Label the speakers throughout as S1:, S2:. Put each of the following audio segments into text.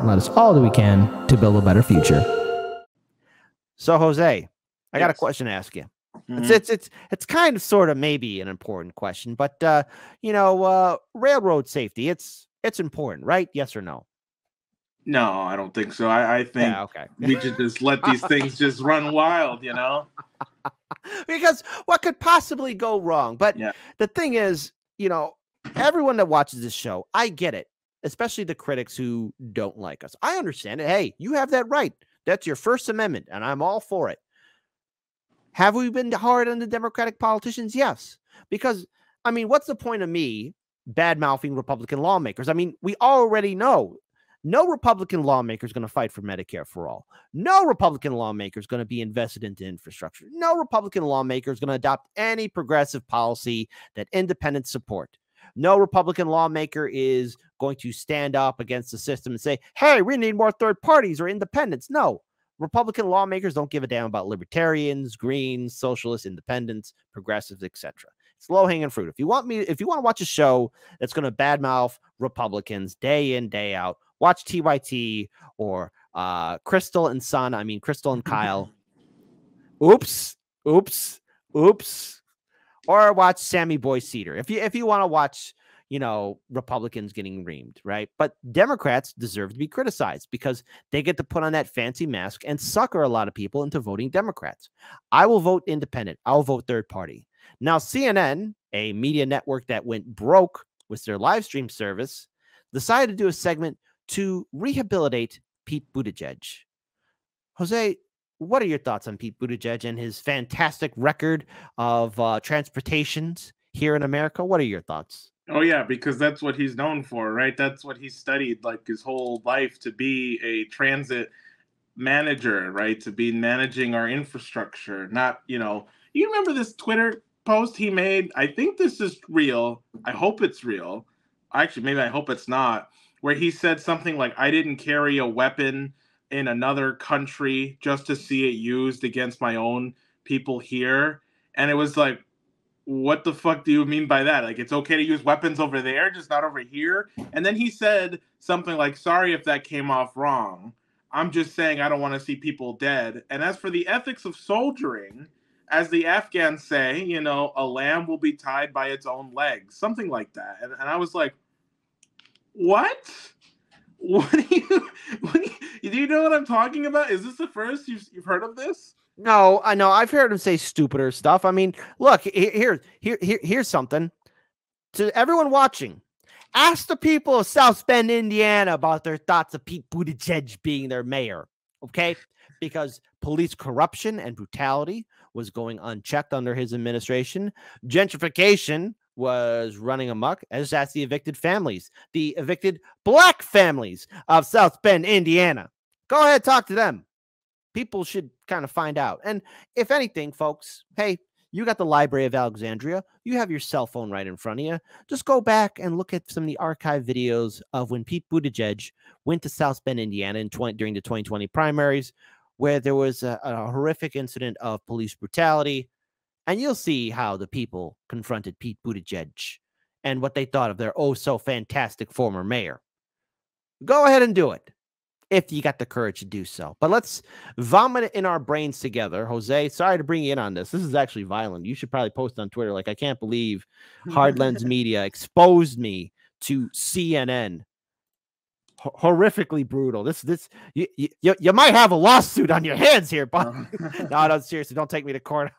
S1: and let us all do we can to build a better future. So, Jose, I got a question to ask you. It's kind of sort of maybe an important question, but railroad safety, it's important, right? Yes or no?
S2: No, I don't think so. I think we should just let these things just run wild,
S1: Because what could possibly go wrong? But the thing is, everyone that watches this show, I get it, especially the critics who don't like us. I understand it. Hey, you have that right. That's your First Amendment, and I'm all for it. Have we been hard on the Democratic politicians? Yes. Because, I mean, what's the point of me bad-mouthing Republican lawmakers? I mean, we already know no Republican lawmaker is going to fight for Medicare for all. No Republican lawmaker is going to be invested into infrastructure. No Republican lawmaker is going to adopt any progressive policy that independents support. No Republican lawmaker is going to stand up against the system and say, hey, we need more third parties or independents. No. Republican lawmakers don't give a damn about libertarians, Greens, socialists, independents, progressives, etc. It's low-hanging fruit. If you want to watch a show that's going to badmouth Republicans day in, day out, watch TYT or Crystal and Son. I mean, Crystal and Kyle. Oops. Or watch Sammy Boy Cedar. If you want to watch, Republicans getting reamed, right? But Democrats deserve to be criticized because they get to put on that fancy mask and sucker a lot of people into voting Democrats. I will vote independent. I'll vote third party. Now, CNN, a media network that went broke with their live stream service, decided to do a segment to rehabilitate Pete Buttigieg. Jose, what are your thoughts on Pete Buttigieg and his fantastic record of transportations here in America? What are your thoughts?
S2: Oh, yeah, because that's what he's known for, right? That's what he studied like his whole life, to be a transit manager, right? To be managing our infrastructure. Not, you remember this Twitter post he made? I think this is real. I hope it's real. Actually, maybe I hope it's not. Where he said something like, I didn't carry a weapon in another country just to see it used against my own people here. And it was like, what the fuck do you mean by that? Like, it's okay to use weapons over there, just not over here? And then he said something like, sorry if that came off wrong. I'm just saying I don't want to see people dead. And as for the ethics of soldiering, as the Afghans say, a lamb will be tied by its own legs. Something like that. And I was like, what? Do you know what I'm talking about? Is this the first you've heard of this?
S1: No, I know. I've heard him say stupider stuff. I mean, look, here's something to everyone watching. Ask the people of South Bend, Indiana about their thoughts of Pete Buttigieg being their mayor, okay? Because police corruption and brutality was going unchecked under his administration. Gentrification was running amok, as that's the evicted families, the evicted black families of South Bend, Indiana. Go ahead, talk to them. People should kind of find out. And if anything, folks, hey, you got the Library of Alexandria. You have your cell phone right in front of you. Just go back and look at some of the archive videos of when Pete Buttigieg went to South Bend, Indiana during the 2020 primaries, where there was a horrific incident of police brutality. And you'll see how the people confronted Pete Buttigieg and what they thought of their oh-so-fantastic former mayor. Go ahead and do it if you got the courage to do so. But let's vomit it in our brains together. Jose, sorry to bring you in on this. This is actually violent. You should probably post on Twitter, like, I can't believe Hard Lens Media exposed me to CNN. Horrifically brutal. You might have a lawsuit on your hands here, but no, seriously, don't take me to court.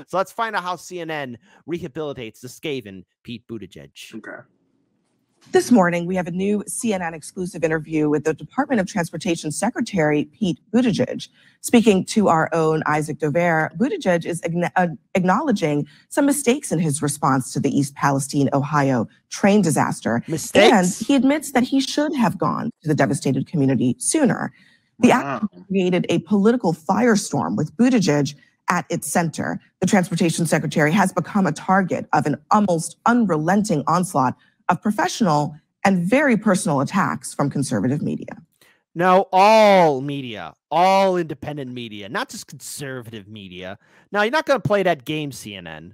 S1: So let's find out how CNN rehabilitates the skaven Pete Buttigieg.
S2: Okay.
S3: This morning, we have a new CNN exclusive interview with the Department of Transportation Secretary Pete Buttigieg. Speaking to our own Isaac Dover, Buttigieg is acknowledging some mistakes in his response to the East Palestine, Ohio train disaster.
S1: Mistakes?
S3: And he admits that he should have gone to the devastated community sooner. The act created a political firestorm with Buttigieg at its center. The Transportation Secretary has become a target of an almost unrelenting onslaught of professional and very personal attacks from conservative media.
S1: No, all media, all independent media, not just conservative media. Now, you're not going to play that game, CNN.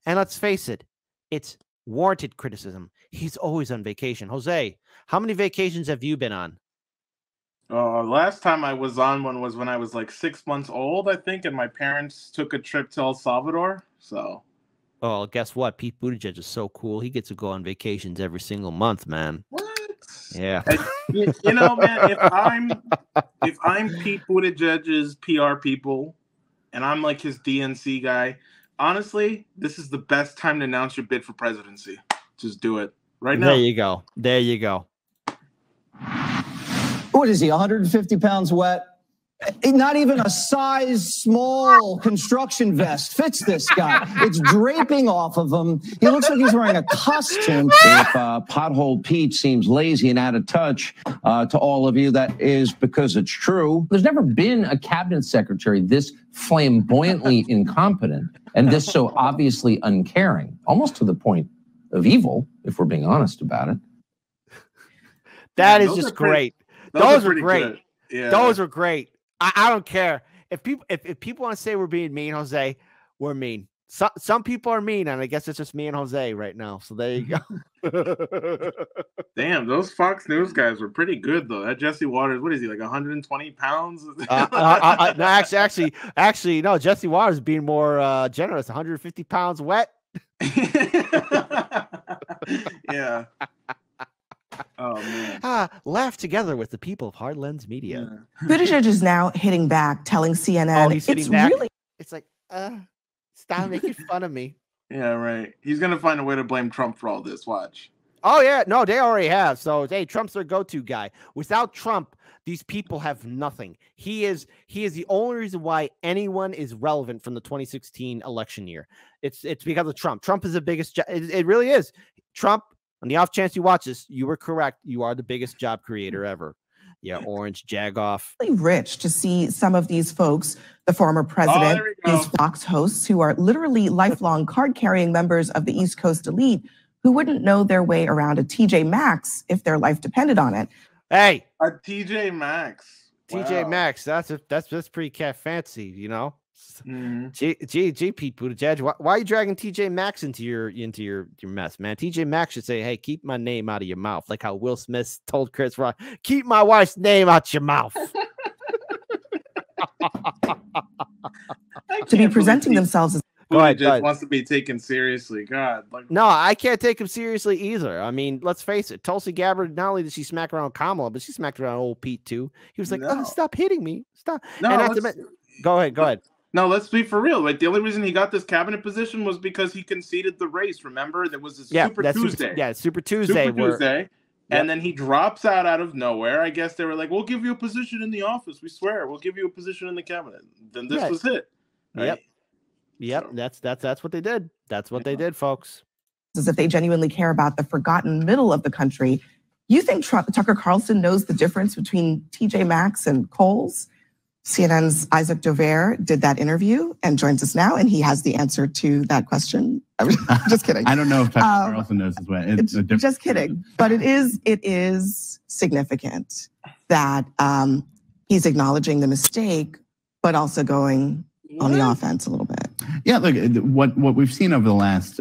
S1: And let's face it, it's warranted criticism. He's always on vacation. Jose, how many vacations have you been on?
S2: Last time I was on one was when I was like 6 months old, I think, and my parents took a trip to El Salvador. So,
S1: oh, guess what? Pete Buttigieg is so cool. He gets to go on vacations every single month, man.
S2: what?
S1: Yeah.
S2: You know, man, if I'm Pete Buttigieg's PR people, and I'm like his DNC guy, honestly, this is the best time to announce your bid for presidency. Just do it right now.
S1: There you go. There you go.
S4: What is he, 150 pounds wet? Not even a size small construction vest fits this guy. It's draping off of him. He looks like he's wearing a costume.
S5: If Pothole Pete seems lazy and out of touch to all of you, that is because it's true. There's never been a cabinet secretary this flamboyantly incompetent and this so obviously uncaring, almost to the point of evil, if we're being honest about it.
S1: That is just great. Those are great.
S2: Good. Yeah.
S1: Those are great. I don't care if people want to say we're being mean, Jose, we're mean. Some people are mean, and I guess it's just me and Jose right now. So there you go.
S2: Damn, those Fox News guys were pretty good though. That Jesse Waters, what is he, like 120 pounds?
S1: No, actually, no. Jesse Waters being more generous, 150 pounds wet.
S2: Yeah. Oh man.
S1: Laugh together with the people of Hard Lens Media.
S3: Yeah. Buttigieg is now hitting back, telling CNN
S1: he's hitting back.
S3: Really.
S1: It's like, stop making fun of me.
S2: Yeah, right. He's gonna find a way to blame Trump for all this. Watch.
S1: Oh yeah, no, they already have. So hey, Trump's their go-to guy. Without Trump, these people have nothing. He is the only reason why anyone is relevant from the 2016 election year. It's because of Trump. Trump is the biggest. It really is. Trump. On the off chance you watch this, you were correct. You are the biggest job creator ever. Yeah, Orange Jagoff.
S3: Really rich to see some of these folks, the former president, these Fox hosts who are literally lifelong card-carrying members of the East Coast elite who wouldn't know their way around a TJ Maxx if their life depended on it.
S1: Hey,
S2: a TJ Maxx.
S1: TJ Maxx. That's pretty cat fancy, you know. Gee, Pete Buttigieg, why are you dragging TJ Maxx into your mess, man? TJ Maxx should say, "Hey, keep my name out of your mouth," like how Will Smith told Chris Rock, "Keep my wife's name out your mouth."
S3: To be presenting themselves as
S2: Buttigieg wants to be taken seriously. God,
S1: no, I can't take him seriously either. I mean, let's face it, Tulsi Gabbard. Not only did she smack around Kamala, but she smacked around old Pete too. He was like, "Oh, stop hitting me, stop."
S2: No,
S1: go ahead.
S2: No, let's be for real. Like the only reason he got this cabinet position was because he conceded the race. Remember, there was this Super Tuesday.
S1: Super Tuesday.
S2: And then he drops out of nowhere. I guess they were like, "We'll give you a position in the office. We swear, we'll give you a position in the cabinet." Then this was it. Right?
S1: Yep. That's what they did. That's what they did, folks.
S3: As if they genuinely care about the forgotten middle of the country. You think Tucker Carlson knows the difference between TJ Maxx and Kohl's? CNN's Isaac Dover did that interview and joins us now, and he has the answer to that question. I'm just kidding.
S6: I don't know if Tucker Carlson knows his way. It's
S3: just kidding. But it is significant that he's acknowledging the mistake, but also going on the offense a little bit.
S6: Yeah, look, what we've seen over the last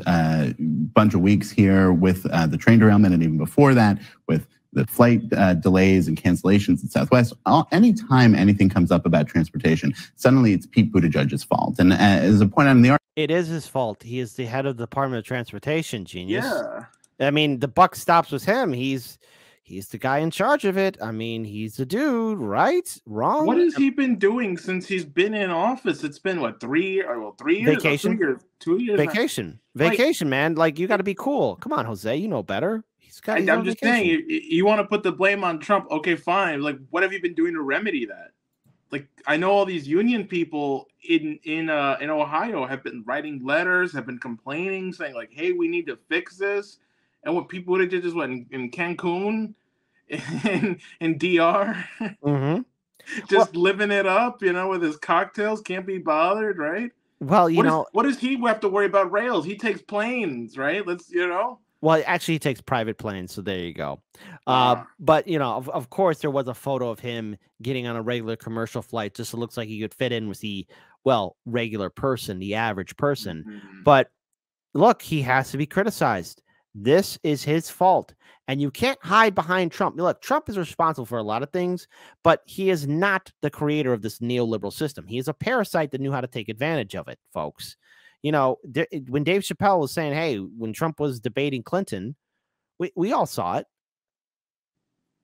S6: bunch of weeks here with the train derailment, and even before that, with the flight delays and cancellations in Southwest, anytime anything comes up about transportation, suddenly it's Pete Buttigieg's fault. And as a point out in the article,
S1: it is his fault. He is the head of the Department of Transportation, genius.
S2: Yeah.
S1: I mean, the buck stops with him. He's the guy in charge of it. I mean, he's the dude, right? Wrong?
S2: What has he been doing since he's been in office? It's been, what, 3 years? Well, 3 years?
S1: Vacation.
S2: 2 years?
S1: Vacation, man. Like, you got to be cool. Come on, Jose. You know better.
S2: I'm just saying, you want to put the blame on Trump. Okay, fine. Like, what have you been doing to remedy that? Like, I know all these union people in Ohio have been writing letters, have been complaining, saying like, "Hey, we need to fix this." And what people would have just went in Cancun, in DR, just living it up, with his cocktails, can't be bothered, right?
S1: Well,
S2: what does he have to worry about rails? He takes planes, right?
S1: Well, actually, he takes private planes, so there you go. But, of course, there was a photo of him getting on a regular commercial flight, just so it looks like he could fit in with the, regular person, the average person. But, look, he has to be criticized. This is his fault. And you can't hide behind Trump. Look, Trump is responsible for a lot of things, but he is not the creator of this neoliberal system. He is a parasite that knew how to take advantage of it, folks. You know, when Dave Chappelle was saying, hey, when Trump was debating Clinton, we all saw it.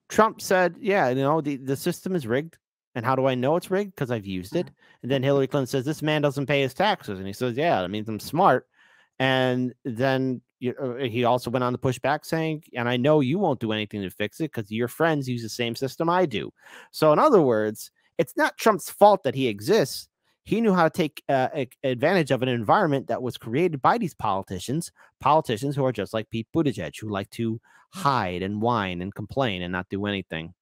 S1: Trump said, yeah, you know, the system is rigged. And how do I know it's rigged? Because I've used it. And then Hillary Clinton says, this man doesn't pay his taxes. And he says, yeah, that means I'm smart. And then he also went on to push back saying, and I know you won't do anything to fix it because your friends use the same system I do. So in other words, it's not Trump's fault that he exists. He knew how to take advantage of an environment that was created by these politicians who are just like Pete Buttigieg, who like to hide and whine and complain and not do anything.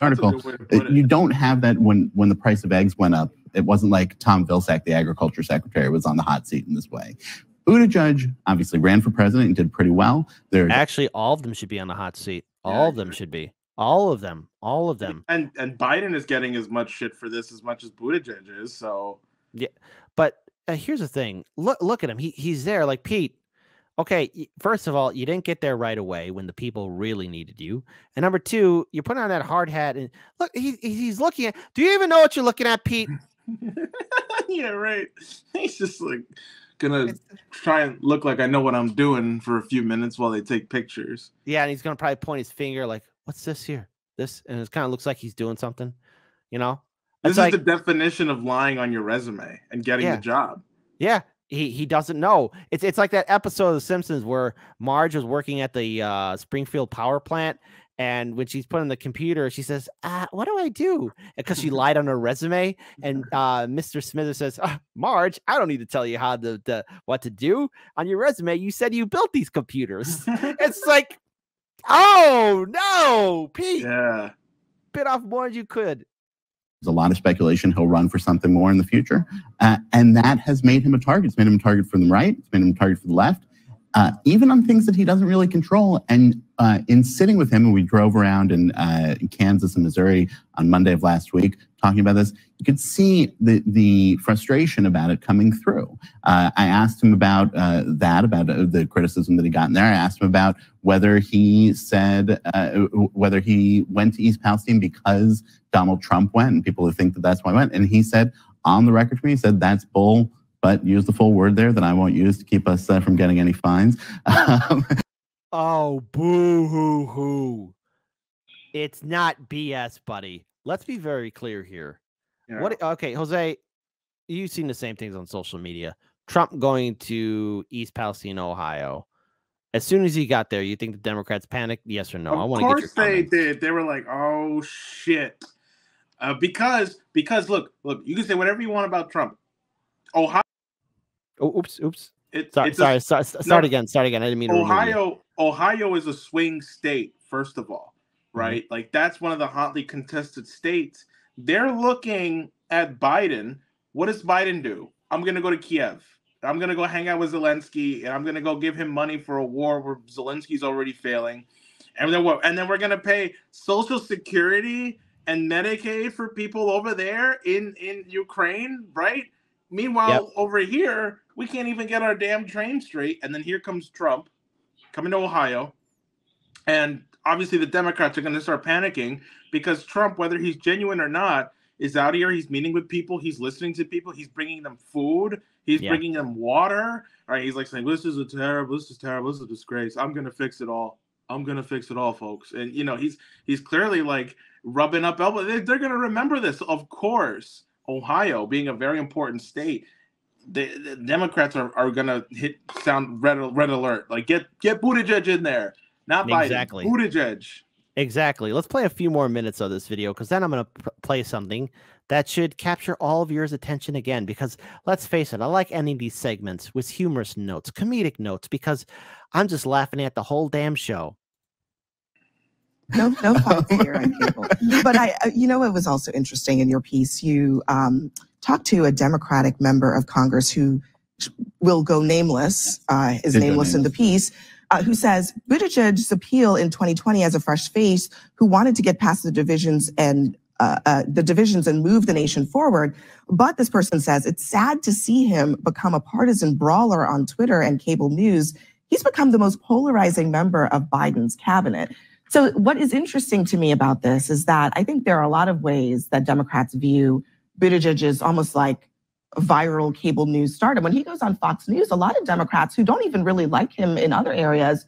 S6: Article. You don't have that when the price of eggs went up. It wasn't like Tom Vilsack, the agriculture secretary, was on the hot seat in this way. Buttigieg obviously ran for president and did pretty well.
S1: Actually, all of them should be on the hot seat. All of them should be. All of them. All of them.
S2: And Biden is getting as much shit for this as much as Buttigieg is. So
S1: yeah, but here's the thing. Look at him. He's there. Like, Pete. Okay, first of all, you didn't get there right away when the people really needed you. And number two, you put on that hard hat and look. He's looking at. Do you even know what you're looking at, Pete?
S2: Yeah, right. He's just like gonna try and look like I know what I'm doing for a few minutes while they take pictures.
S1: Yeah, and he's gonna probably point his finger like, "What's this here? This," and it kind of looks like he's doing something. You know,
S2: this is the definition of lying on your resume and getting the job.
S1: Yeah, he doesn't know. It's like that episode of The Simpsons where Marge was working at the Springfield power plant. And when she's put in the computer, she says, what do I do? Because she lied on her resume. And Mr. Smithers says, Marge, I don't need to tell you how what to do. On your resume, you said you built these computers. It's like, oh, no, Pete.
S2: Yeah.
S1: Bit off more than you could.
S6: There's a lot of speculation he'll run for something more in the future. And that has made him a target. It's made him a target for the right. It's made him a target for the left. Even on things that he doesn't really control. And in sitting with him, and we drove around in Kansas and Missouri on Monday of last week talking about this, you could see the frustration about it coming through. I asked him about about the criticism that he got in there. I asked him about whether he said, whether he went to East Palestine because Donald Trump went, and people who think that that's why he went. And he said, on the record to me, he said, that's bull. But use the full word there that I won't use to keep us from getting any fines.
S1: Oh, boo-hoo-hoo. It's not BS, buddy. Let's be very clear here. Yeah. Okay, Jose, you've seen the same things on social media. Trump going to East Palestine, Ohio. As soon as he got there, you think the Democrats panicked? Yes or no?
S2: Of course they did. They were like, oh, shit. Because look, you can say whatever you want about Trump. Ohio.
S1: Oh, oops. Start again. I didn't mean to.
S2: Ohio is a swing state, first of all, right? Mm-hmm. Like, that's one of the hotly contested states. They're looking at Biden. What does Biden do? I'm going to go to Kiev. I'm going to go hang out with Zelensky, and I'm going to go give him money for a war where Zelensky's already failing. And then we're going to pay Social Security and Medicaid for people over there in Ukraine, right? Meanwhile, over here, we can't even get our damn train straight. And then here comes Trump coming to Ohio. And obviously the Democrats are going to start panicking because Trump, whether he's genuine or not, is out here. He's meeting with people. He's listening to people. He's bringing them food. He's bringing them water. All right. He's like saying, this is terrible. This is a disgrace. I'm going to fix it all. I'm going to fix it all, folks. And, you know, he's clearly like rubbing up elbows. They're going to remember this, of course. Ohio being a very important state, the Democrats are gonna sound red alert. Like get Buttigieg in there, not Biden.
S1: Exactly.
S2: Buttigieg.
S1: Exactly. Let's play a few more minutes of this video because then I'm gonna play something that should capture all of your attention again. Because let's face it, I like ending these segments with humorous notes, comedic notes, because I'm just laughing at the whole damn show.
S3: No thoughts here on cable. But it was also interesting in your piece. You talked to a Democratic member of Congress who will go nameless, is nameless in the piece, who says Buttigieg's appeal in 2020 as a fresh face who wanted to get past the divisions and move the nation forward. But this person says it's sad to see him become a partisan brawler on Twitter and cable news he's become the most polarizing member of Biden's cabinet. So what is interesting to me about this is that I think there are a lot of ways that Democrats view Buttigieg as almost like a viral cable news stardom. When he goes on Fox News, a lot of Democrats who don't even really like him in other areas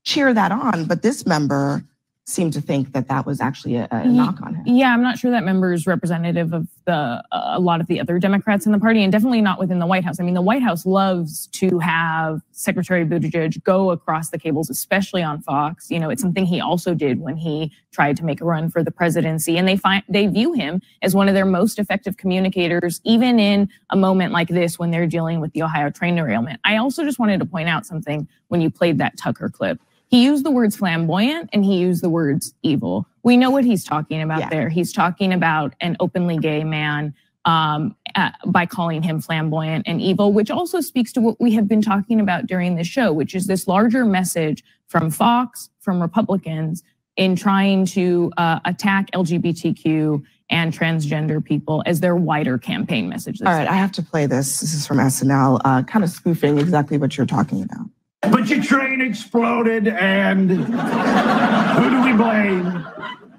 S3: cheer that on. But this member seemed to think that that was actually a knock on him.
S7: Yeah, I'm not sure that member is representative of a lot of the other Democrats in the party, and definitely not within the White House. I mean, the White House loves to have Secretary Buttigieg go across the cables, especially on Fox. You know, it's something he also did when he tried to make a run for the presidency, and they view him as one of their most effective communicators, even in a moment like this when they're dealing with the Ohio train derailment. I also just wanted to point out something when you played that Tucker clip. He used the words flamboyant and he used the words evil. We know what he's talking about there. He's talking about an openly gay man by calling him flamboyant and evil, which also speaks to what we have been talking about during the show, which is this larger message from Fox, from Republicans in trying to attack LGBTQ and transgender people as their wider campaign message.
S3: All right, I have to play this. This is from SNL, kind of spoofing exactly what you're talking about.
S8: But your train exploded, and who do we blame?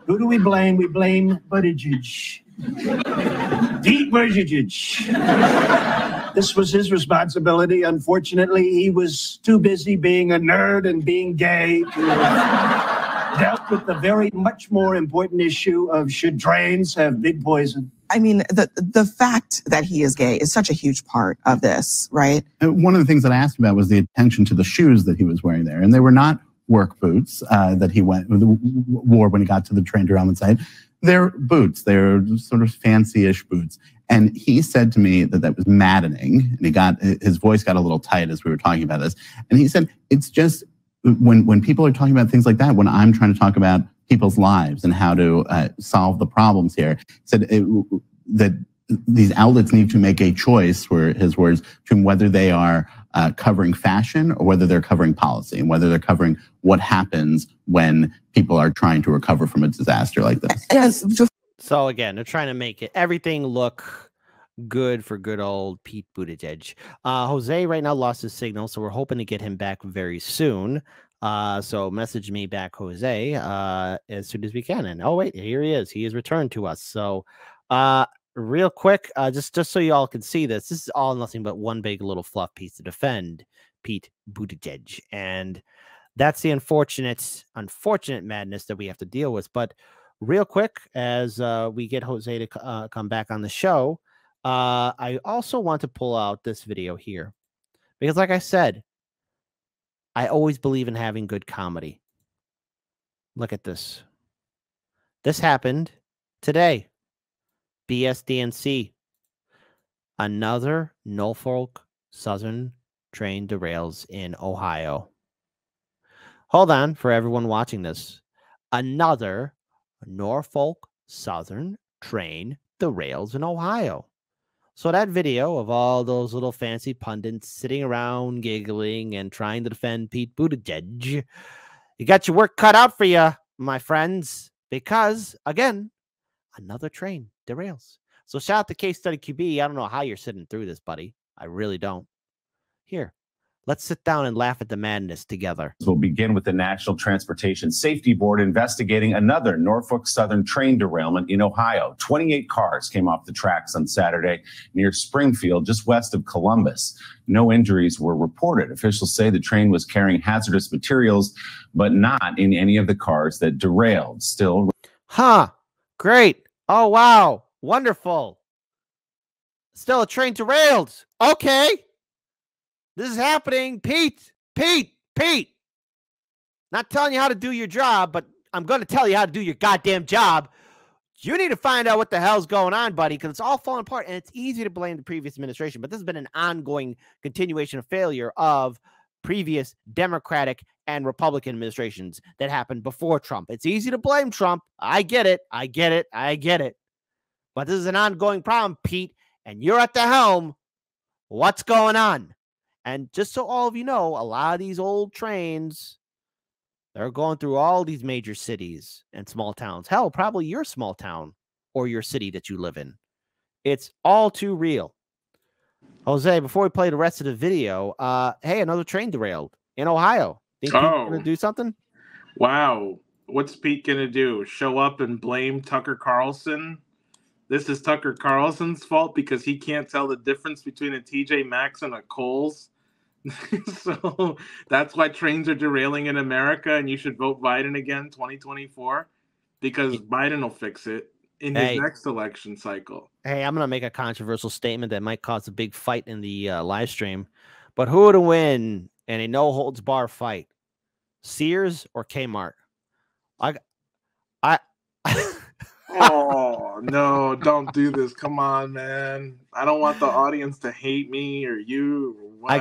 S8: Who do we blame? We blame Buttigieg. Pete Buttigieg. This was his responsibility. Unfortunately, he was too busy being a nerd and being gay to dealt with the very much more important issue of should trains have big poison.
S3: I mean, the fact that he is gay is such a huge part of this, right?
S6: One of the things that I asked about was the attention to the shoes that he was wearing there. And they were not work boots that he wore when he got to the train derailment site. They're boots. They're sort of fancy-ish boots. And he said to me that that was maddening. And his voice got a little tight as we were talking about this. And he said, it's just when people are talking about things like that, when I'm trying to talk about people's lives and how to solve the problems here, said that these outlets need to make a choice, were his words, between whether they are covering fashion or whether they're covering policy, and whether they're covering what happens when people are trying to recover from a disaster like this.
S1: So again, they're trying to make everything look good for good old Pete Buttigieg. Jose right now lost his signal, so we're hoping to get him back very soon. So message me back, Jose, as soon as we can. And oh wait, here he is. He has returned to us. So real quick, just so you all can see this is all nothing but one big little fluff piece to defend Pete Buttigieg. And that's the unfortunate madness that we have to deal with. But real quick, as we get Jose to come back on the show, I also want to pull out this video here. Because like I said, I always believe in having good comedy. Look at this. This happened today. BSDNC. Another Norfolk Southern train derails in Ohio. Hold on for everyone watching this. Another Norfolk Southern train derails in Ohio. So that video of all those little fancy pundits sitting around giggling and trying to defend Pete Buttigieg, you got your work cut out for you, my friends, because, again, another train derails. So shout out to Case Study QB. I don't know how you're sitting through this, buddy. I really don't. Here, let's sit down and laugh at the madness together.
S9: We'll begin with the National Transportation Safety Board investigating another Norfolk Southern train derailment in Ohio. 28 cars came off the tracks on Saturday near Springfield, just west of Columbus. No injuries were reported. Officials say the train was carrying hazardous materials, but not in any of the cars that derailed. Still.
S1: Great. Oh, wow. Wonderful. Still a train derailed. Okay. This is happening. Pete. Not telling you how to do your job, but I'm going to tell you how to do your goddamn job. You need to find out what the hell's going on, buddy, because it's all falling apart, and it's easy to blame the previous administration, but this has been an ongoing continuation of failure of previous Democratic and Republican administrations that happened before Trump. It's easy to blame Trump. I get it. But this is an ongoing problem, Pete, and you're at the helm. What's going on? And just so all of you know, a lot of these old trains, they're going through all these major cities and small towns. Hell, probably your small town or your city that you live in. It's all too real. Jose, before we play the rest of the video, hey, another train derailed. in Ohio. Think Pete's gonna do something?
S2: Wow. What's Pete gonna do? Show up and blame Tucker Carlson? This is Tucker Carlson's fault because he can't tell the difference between a TJ Maxx and a Kohl's. So that's why trains are derailing in America, and you should vote Biden again 2024 because Biden will fix it in his next election cycle.
S1: Hey, I'm gonna make a controversial statement that might cause a big fight in the live stream, but who would win in a no holds bar fight, Sears or Kmart?
S2: Oh no, don't do this. Come on, man. I don't want the audience to hate me or you or what.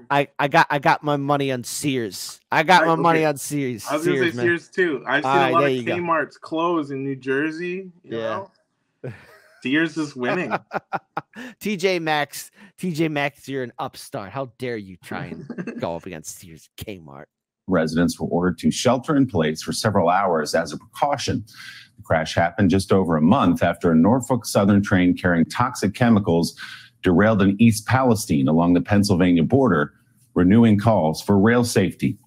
S1: I got my money on Sears. I got my money on Sears.
S2: I was gonna say Sears too. I've seen a lot of Kmart's close in New Jersey. You know? Sears is winning.
S1: TJ Maxx, you're an upstart. How dare you try and go up against Sears Kmart?
S9: Residents were ordered to shelter in place for several hours as a precaution. The crash happened just over a month after a Norfolk Southern train carrying toxic chemicals derailed in East Palestine along the Pennsylvania border, renewing calls for rail safety.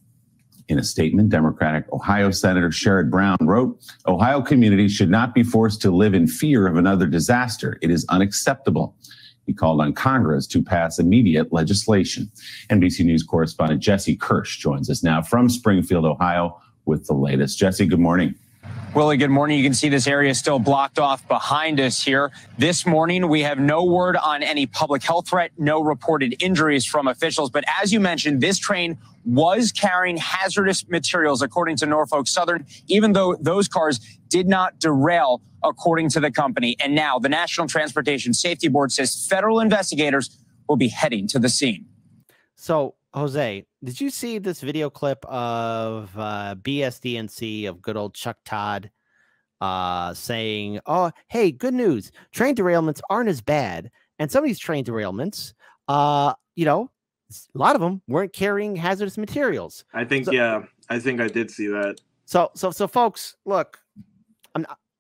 S9: In a statement, Democratic Ohio Senator Sherrod Brown wrote, "Ohio communities should not be forced to live in fear of another disaster. It is unacceptable." He called on Congress to pass immediate legislation. NBC News correspondent Jesse Kirsch joins us now from Springfield, Ohio, with the latest. Jesse, good morning.
S10: Willie, good morning. You can see this area still blocked off behind us here. This morning, we have no word on any public health threat, no reported injuries from officials. But as you mentioned, this train was carrying hazardous materials, according to Norfolk Southern, even though those cars did not derail, according to the company. And now the National Transportation Safety Board says federal investigators will be heading to the scene.
S1: So, Jose, did you see this video clip of BSDNC of good old Chuck Todd saying, oh, hey, good news. Train derailments aren't as bad. And some of these train derailments, you know, a lot of them weren't carrying hazardous materials.
S2: I think, I think I did see that.
S1: So folks, look,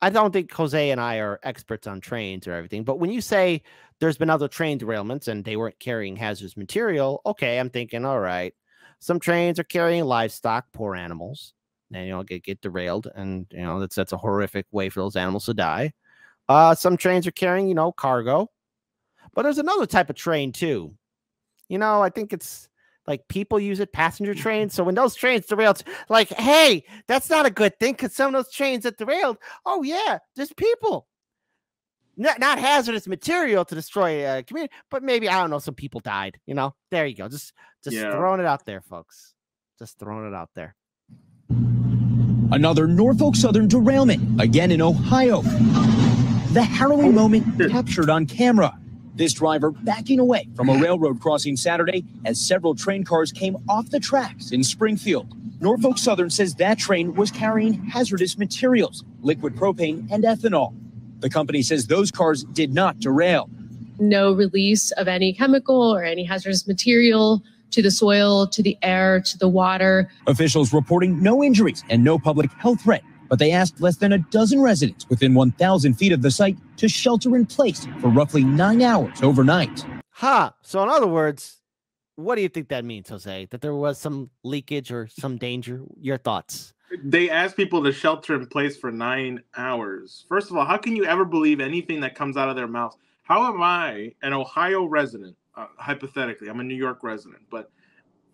S1: I don't think Jose and I are experts on trains or everything, but when you say there's been other train derailments and they weren't carrying hazardous material, okay, I'm thinking, all right, some trains are carrying livestock, poor animals, and, you know, get derailed, and, you know, that's a horrific way for those animals to die. Some trains are carrying, you know, cargo, but there's another type of train too. You know, I think it's like people use it, passenger trains. So when those trains derailed, like, hey, that's not a good thing because some of those trains that derailed, oh yeah, there's people. Not hazardous material to destroy a community, but maybe, I don't know, some people died. You know, there you go. Just throwing it out there, folks. Just throwing it out there.
S11: Another Norfolk Southern derailment, again in Ohio. The harrowing moment captured on camera. This driver backing away from a railroad crossing Saturday as several train cars came off the tracks in Springfield. Norfolk Southern says that train was carrying hazardous materials, liquid propane and ethanol. The company says those cars did not derail.
S12: No release of any chemical or any hazardous material to the soil, to the air, to the water.
S11: Officials reporting no injuries and no public health threat, but they asked less than a dozen residents within 1,000 feet of the site to shelter in place for roughly 9 hours overnight.
S1: So in other words, what do you think that means, Jose? That there was some leakage or some danger? Your thoughts?
S2: They asked people to shelter in place for 9 hours. First of all, how can you ever believe anything that comes out of their mouth? How am I, an Ohio resident, hypothetically, I'm a New York resident, but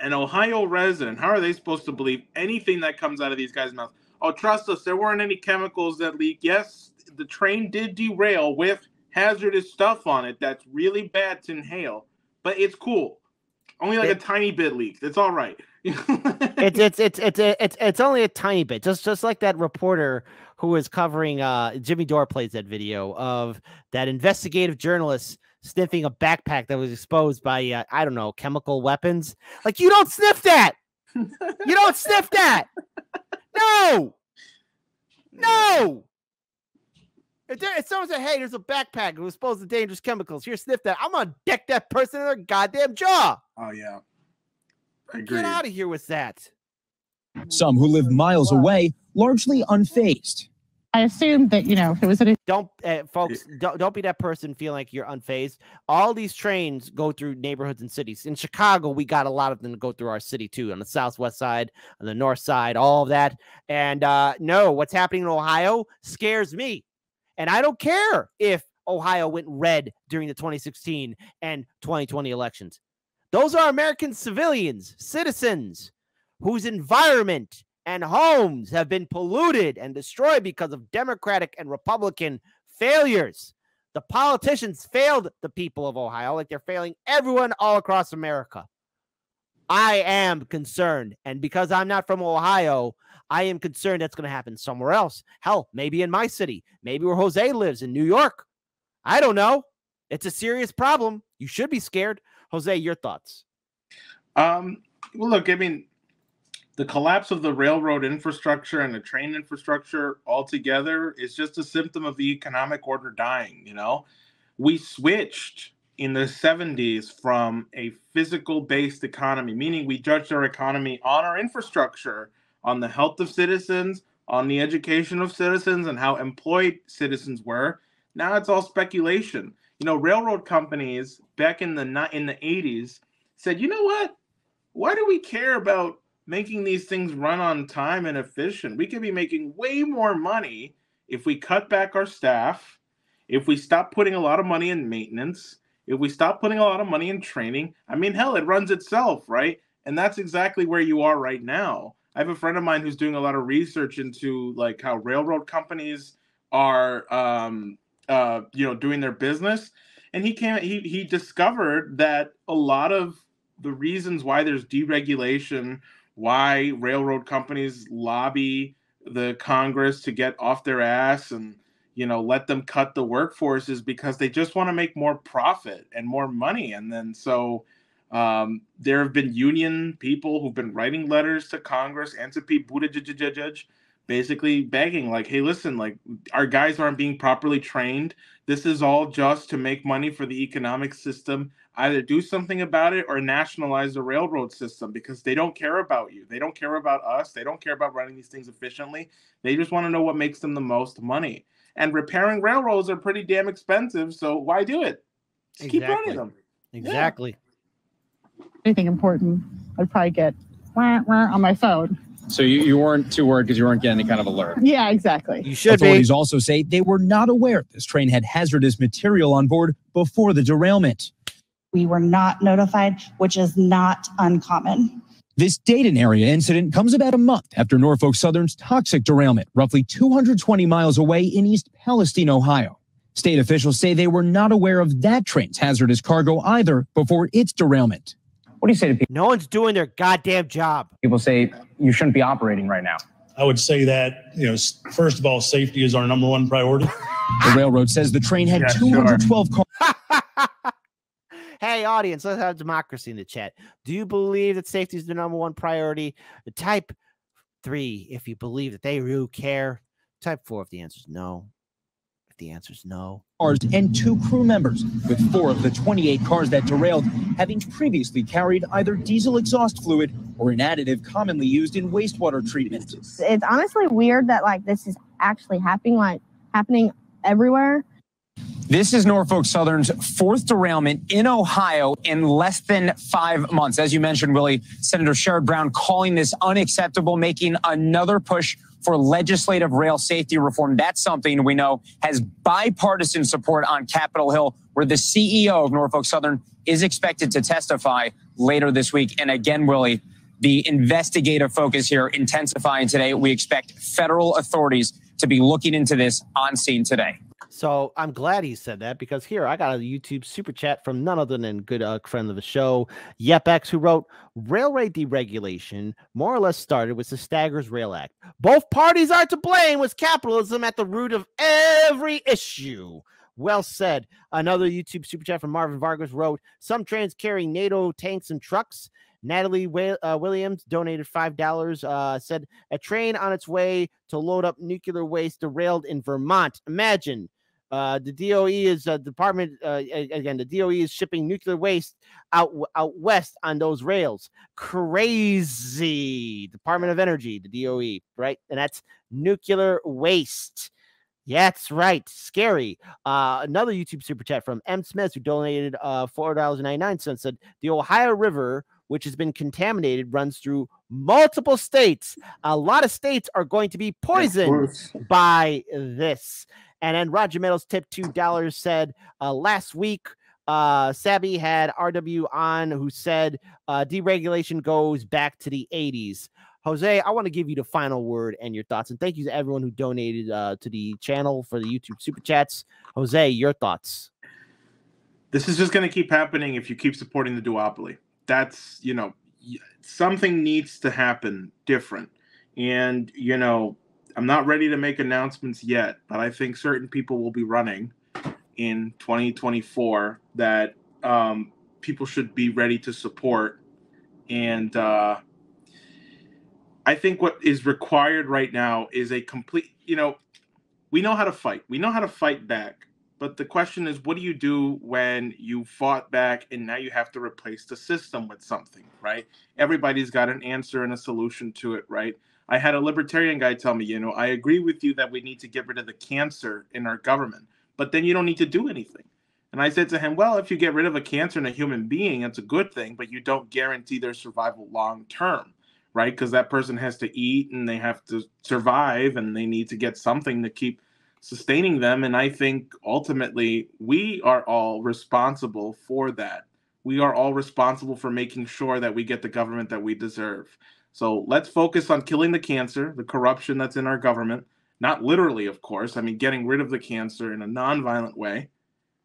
S2: an Ohio resident, how are they supposed to believe anything that comes out of these guys' mouths? Oh, trust us, there weren't any chemicals that leaked. Yes, the train did derail with hazardous stuff on it that's really bad to inhale, but it's cool. Only like a tiny bit leaked. It's all right.
S1: It's only a tiny bit. Just like that reporter who was covering Jimmy Dore plays that video of that investigative journalist sniffing a backpack that was exposed by I don't know, chemical weapons. Like, you don't sniff that. You don't sniff that. No. If someone said, hey, there's a backpack that was exposed to dangerous chemicals, here, sniff that, I'm gonna deck that person in their goddamn jaw.
S2: Oh yeah. I agree.
S1: Get out of here with that.
S11: Some who live miles away, largely unfazed.
S13: I assumed that, if it was a
S1: folks, don't be that person feeling like you're unfazed. All these trains go through neighborhoods and cities. In Chicago, we got a lot of them to go through our city too, on the southwest side, on the north side, all of that. And no, what's happening in Ohio scares me. And I don't care if Ohio went red during the 2016 and 2020 elections. Those are American civilians, citizens, whose environment and homes have been polluted and destroyed because of Democratic and Republican failures. The politicians failed the people of Ohio like they're failing everyone all across America. I am concerned. And because I'm not from Ohio, I am concerned that's going to happen somewhere else. Hell, maybe in my city, maybe where Jose lives in New York. I don't know. It's a serious problem. You should be scared. Jose, your thoughts?
S2: Well, look, I mean, the collapse of the railroad infrastructure and the train infrastructure altogether is just a symptom of the economic order dying. We switched in the 70s from a physical-based economy, meaning we judged our economy on our infrastructure, on the health of citizens, on the education of citizens, and how employed citizens were. Now it's all speculation. Railroad companies back in the 80s said, you know what? Why do we care about making these things run on time and efficient? We could be making way more money if we cut back our staff, if we stop putting a lot of money in maintenance, if we stop putting a lot of money in training. I mean, hell, it runs itself, right? And that's exactly where you are right now. I have a friend of mine who's doing a lot of research into like how railroad companies are, doing their business. And he discovered that a lot of the reasons why there's deregulation, why railroad companies lobby the Congress to get off their ass and, let them cut the workforce is because they just want to make more profit and more money. And then so there have been union people who've been writing letters to Congress and to Pete Buttigieg, basically begging like, hey, listen, like our guys aren't being properly trained. This is all just to make money for the economic system. Either do something about it or nationalize the railroad system because they don't care about you. They don't care about us. They don't care about running these things efficiently. They just want to know what makes them the most money. And repairing railroads are pretty damn expensive, so why do it? Just keep running them.
S1: Exactly.
S13: anything important, I'd probably get on my phone.
S10: So you weren't too worried because you weren't getting any kind of alert.
S13: Yeah, exactly.
S1: You should
S11: Authorities also say they were not aware this train had hazardous material on board before the derailment.
S14: We were not notified, which is not uncommon.
S11: This Dayton area incident comes about a month after Norfolk Southern's toxic derailment, roughly 220 miles away in East Palestine, Ohio. State officials say they were not aware of that train's hazardous cargo either before its derailment.
S15: What do you say to people?
S1: No one's doing their goddamn job.
S15: People say you shouldn't be operating right now.
S16: I would say that, first of all, safety is our number one priority.
S11: The railroad says the train had 212 cars.
S1: Hey, audience, let's have democracy in the chat. Do you believe that safety is the number one priority? Type 3 if you believe that they really care. Type 4 if the answer is no. If the answer is no.
S11: Cars and 2 crew members, with 4 of the 28 cars that derailed having previously carried either diesel exhaust fluid or an additive commonly used in wastewater treatment.
S17: It's honestly weird that this is actually happening everywhere.
S10: This is Norfolk Southern's 4th derailment in Ohio in less than 5 months. As you mentioned, Willie, Senator Sherrod Brown calling this unacceptable, making another push for legislative rail safety reform. That's something we know has bipartisan support on Capitol Hill, where the CEO of Norfolk Southern is expected to testify later this week. And again, Willie, the investigative focus here intensifying today. We expect federal authorities to be looking into this on scene today.
S1: So I'm glad he said that, because here I got a YouTube super chat from none other than good friend of the show, YepX, who wrote, railway deregulation more or less started with the Staggers Rail Act. Both parties are to blame, with capitalism at the root of every issue. Well said. Another YouTube super chat from Marvin Vargas wrote, some trains carrying NATO tanks and trucks. Natalie Williams donated $5, said a train on its way to load up nuclear waste derailed in Vermont. Imagine. The DOE is department again. The DOE is shipping nuclear waste out west on those rails. Crazy. Department of Energy, the DOE, right? And that's nuclear waste. Yeah, that's right. Scary. Another YouTube super chat from M. Smith, who donated $4.99, said the Ohio River, which has been contaminated, runs through multiple states. A lot of states are going to be poisoned by this. And then Roger Meadows tip $2 said last week, Sabby had RW on, who said deregulation goes back to the 80s. Jose, I want to give you the final word and your thoughts. And thank you to everyone who donated to the channel for the YouTube Super Chats. Jose, your thoughts.
S2: This is just going to keep happening if you keep supporting the duopoly. That's, you know, something needs to happen different. And, you know, I'm not ready to make announcements yet, but I think certain people will be running in 2024 that people should be ready to support. And I think what is required right now is a complete, you know, we know how to fight. We know how to fight back. But the question is, what do you do when you fought back and now you have to replace the system with something, right? Everybody's got an answer and a solution to it, right? I had a libertarian guy tell me, you know, I agree with you that we need to get rid of the cancer in our government, but then you don't need to do anything. And I said to him, well, if you get rid of a cancer in a human being, that's a good thing, but you don't guarantee their survival long term, right? Because that person has to eat and they have to survive and they need to get something to keep sustaining them. And I think ultimately we are all responsible for that. We are all responsible for making sure that we get the government that we deserve. So let's focus on killing the cancer, the corruption that's in our government, not literally, of course. I mean, getting rid of the cancer in a nonviolent way,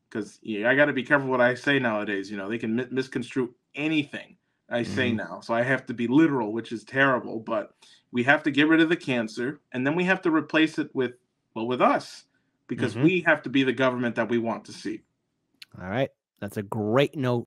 S2: because I got to be careful what I say nowadays. You know, they can misconstrue anything I say now. So I have to be literal, which is terrible, but we have to get rid of the cancer and then we have to replace it with, well, with us, because we have to be the government that we want to see.
S1: All right. That's a great note